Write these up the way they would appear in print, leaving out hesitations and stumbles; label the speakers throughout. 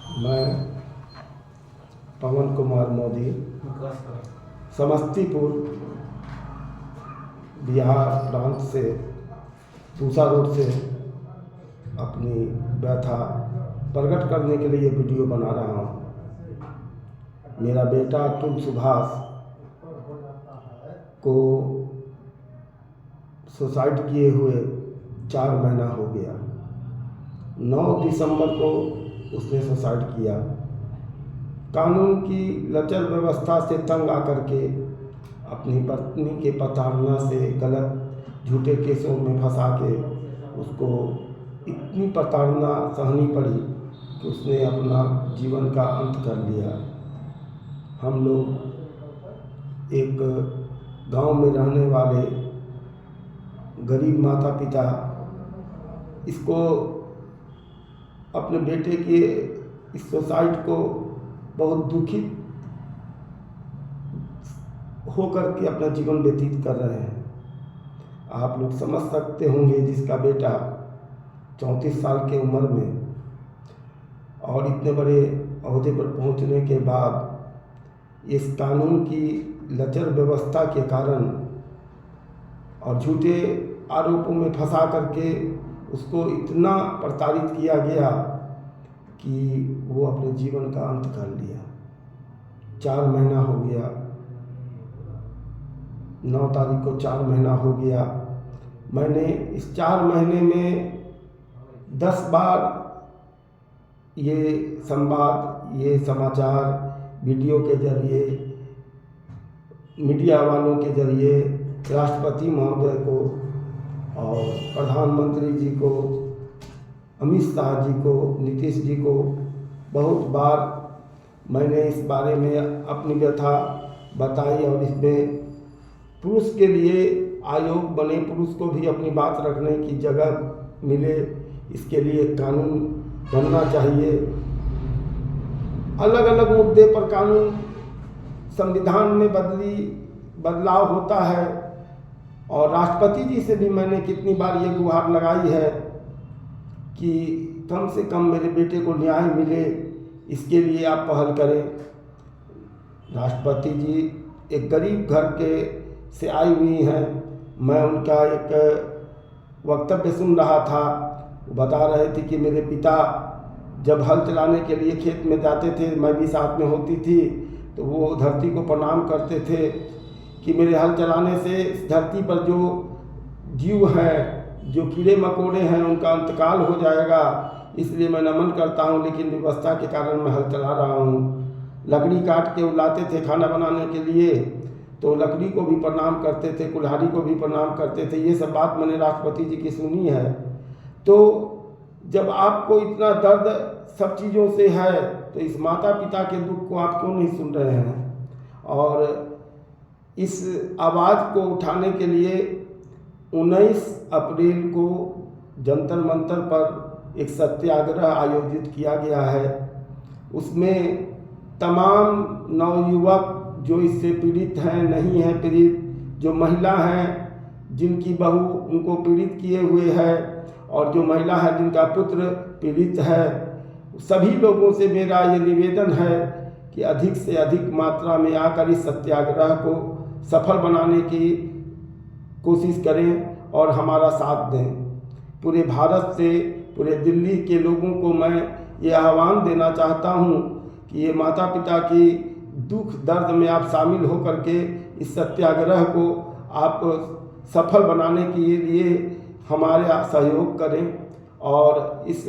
Speaker 1: मैं पवन कुमार मोदी समस्तीपुर बिहार प्रांत से पूसा रोड से अपनी व्यथा प्रकट करने के लिए ये वीडियो बना रहा हूँ। मेरा बेटा अतुल सुभाष को सुसाइड किए हुए 4 महीना हो गया। 9 दिसंबर को उसने सुसाइड किया। कानून की लचर व्यवस्था से तंग आकर के अपनी पत्नी के प्रताड़ना से गलत झूठे केसों में फंसा के उसको इतनी प्रताड़ना सहनी पड़ी कि उसने अपना जीवन का अंत कर लिया। हम लोग एक गांव में रहने वाले गरीब माता पिता इसको अपने बेटे के इस सुसाइड को बहुत दुखित होकर के अपना जीवन व्यतीत कर रहे हैं। आप लोग समझ सकते होंगे जिसका बेटा 34 साल की उम्र में और इतने बड़े ओहदे पर पहुंचने के बाद इस कानून की लचर व्यवस्था के कारण और झूठे आरोपों में फंसा करके उसको इतना प्रताड़ित किया गया कि वो अपने जीवन का अंत कर लिया। 4 महीना हो गया। 9 तारीख को 4 महीना हो गया। मैंने इस 4 महीने में 10 बार ये संवाद, ये समाचार वीडियो के जरिए, मीडिया वालों के जरिए राष्ट्रपति महोदय को और प्रधानमंत्री जी को, अमित शाह जी को, नीतीश जी को बहुत बार मैंने इस बारे में अपनी व्यथा बताई और इसमें पुरुष के लिए आयोग बने, पुरुष को भी अपनी बात रखने की जगह मिले, इसके लिए कानून बनना चाहिए। अलग अलग मुद्दे पर कानून, संविधान में बदलाव होता है और राष्ट्रपति जी से भी मैंने कितनी बार ये गुहार लगाई है कि कम से कम मेरे बेटे को न्याय मिले, इसके लिए आप पहल करें। राष्ट्रपति जी एक गरीब घर के से आई हुई हैं। मैं उनका एक वक्तव्य सुन रहा था। वो बता रहे थे कि मेरे पिता जब हल चलाने के लिए खेत में जाते थे, मैं भी साथ में होती थी, तो वो धरती को प्रणाम करते थे कि मेरे हल चलाने से इस धरती पर जो जीव हैं, जो कीड़े मकोड़े हैं, उनका अंतकाल हो जाएगा, इसलिए मैं नमन करता हूँ। लेकिन व्यवस्था के कारण मैं हल चला रहा हूँ। लकड़ी काट के वो लाते थे खाना बनाने के लिए, तो लकड़ी को भी प्रणाम करते थे, कुल्हाड़ी को भी प्रणाम करते थे। ये सब बात मैंने राष्ट्रपति जी की सुनी है। तो जब आपको इतना दर्द सब चीज़ों से है, तो इस माता पिता के दुख को आप क्यों नहीं सुन रहे हैं? और इस आवाज़ को उठाने के लिए 19 अप्रैल को जंतर मंतर पर एक सत्याग्रह आयोजित किया गया है। उसमें तमाम नवयुवक जो इससे पीड़ित हैं, नहीं हैं पीड़ित, जो महिला हैं जिनकी बहू उनको पीड़ित किए हुए है और जो महिला है जिनका पुत्र पीड़ित है, सभी लोगों से मेरा ये निवेदन है कि अधिक से अधिक मात्रा में आकर इस सत्याग्रह को सफल बनाने की कोशिश करें और हमारा साथ दें। पूरे भारत से, पूरे दिल्ली के लोगों को मैं ये आह्वान देना चाहता हूँ कि ये माता पिता की दुख दर्द में आप शामिल होकर के इस सत्याग्रह को आप सफल बनाने के लिए हमारे सहयोग करें और इस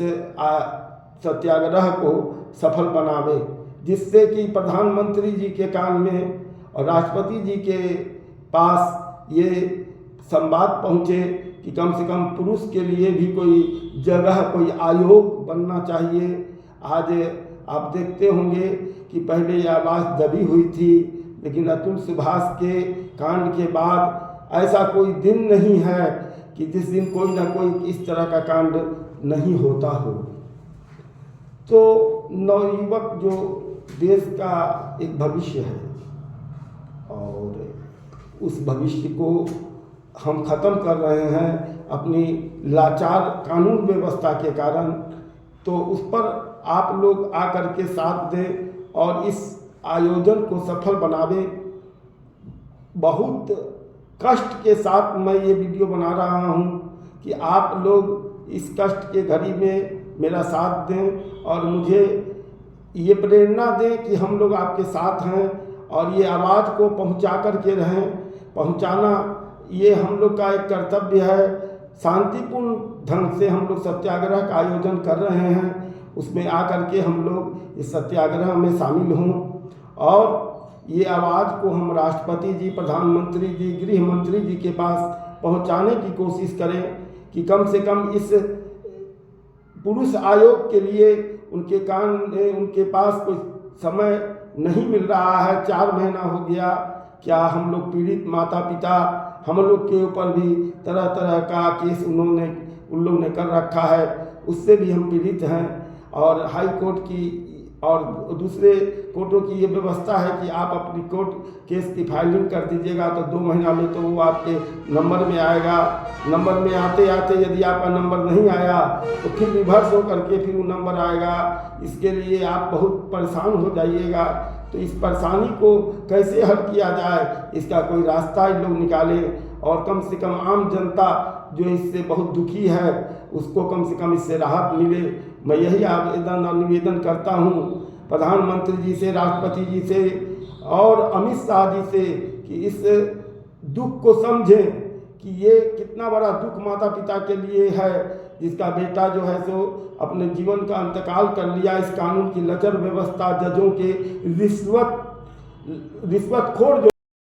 Speaker 1: सत्याग्रह को सफल बनावें, जिससे कि प्रधानमंत्री जी के कान में और राष्ट्रपति जी के पास ये संवाद पहुँचे कि कम से कम पुरुष के लिए भी कोई जगह, कोई आयोग बनना चाहिए। आज आप देखते होंगे कि पहले ये आवाज़ दबी हुई थी, लेकिन अतुल सुभाष के कांड के बाद ऐसा कोई दिन नहीं है कि जिस दिन कोई ना कोई इस तरह का कांड नहीं होता हो। तो नवयुवक जो देश का एक भविष्य है और उस भविष्य को हम ख़त्म कर रहे हैं अपनी लाचार कानून व्यवस्था के कारण। तो उस पर आप लोग आकर के साथ दें और इस आयोजन को सफल बनावें। बहुत कष्ट के साथ मैं ये वीडियो बना रहा हूँ कि आप लोग इस कष्ट के घड़ी में मेरा साथ दें और मुझे ये प्रेरणा दें कि हम लोग आपके साथ हैं और ये आवाज़ को पहुँचा कर के रहें। पहुँचाना ये हम लोग का एक कर्तव्य है। शांतिपूर्ण ढंग से हम लोग सत्याग्रह का आयोजन कर रहे हैं, उसमें आकर के हम लोग इस सत्याग्रह में शामिल हों और ये आवाज़ को हम राष्ट्रपति जी, प्रधानमंत्री जी, गृह मंत्री जी के पास पहुंचाने की कोशिश करें कि कम से कम इस पुरुष आयोग के लिए उनके पास कोई समय नहीं मिल रहा है। 4 महीना हो गया। क्या हम लोग पीड़ित माता पिता, हम लोग के ऊपर भी तरह तरह का केस उन लोग ने कर रखा है, उससे भी हम पीड़ित हैं और हाई कोर्ट की और दूसरे कोर्टों की ये व्यवस्था है कि आप अपनी कोर्ट केस की फाइलिंग कर दीजिएगा तो 2 महीना में तो वो आपके नंबर में आएगा। नंबर में आते आते यदि आपका नंबर नहीं आया तो फिर रिवर्स हो करके फिर वो नंबर आएगा। इसके लिए आप बहुत परेशान हो जाइएगा। तो इस परेशानी को कैसे हल किया जाए, इसका कोई रास्ता इन लोग निकालें और कम से कम आम जनता जो इससे बहुत दुखी है उसको कम से कम इससे राहत मिले। मैं यही आवेदन और निवेदन करता हूँ प्रधानमंत्री जी से, राष्ट्रपति जी से और अमित शाह जी से कि इस दुख को समझें कि ये कितना बड़ा दुख माता पिता के लिए है जिसका बेटा जो है सो अपने जीवन का इंतकाल कर लिया। इस कानून की लचर व्यवस्था, जजों के रिश्वतखोर जो